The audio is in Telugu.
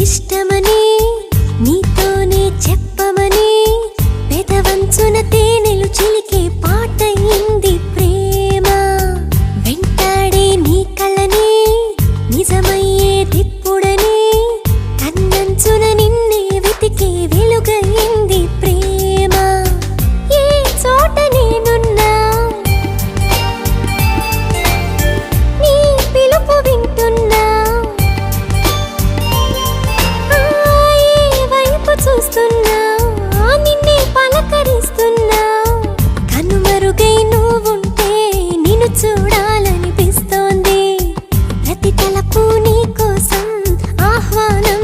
ఇష్టమని నీతోనే చెప్పమని పెదవంచున తేనెలు చిలికే పాటయింది ప్రేమ. వెంటాడే నీ కళ్ళని నిజమయ్యేదిప్పుడని కన్నంచున నిన్నే వెతికే వెలుగయింది ప్రేమ. ఏ చోట నేనున్నా నీ పిలుపు వింటున్నా, ఏ వైపు చూస్తున్నా నిన్నే పలకరిస్తున్నా. కనుమరుగై నువ్వుంటే నిన్ను చూడాలనిపిస్తోంది. ప్రతి తలపు నీ కోసం ఆహ్వానం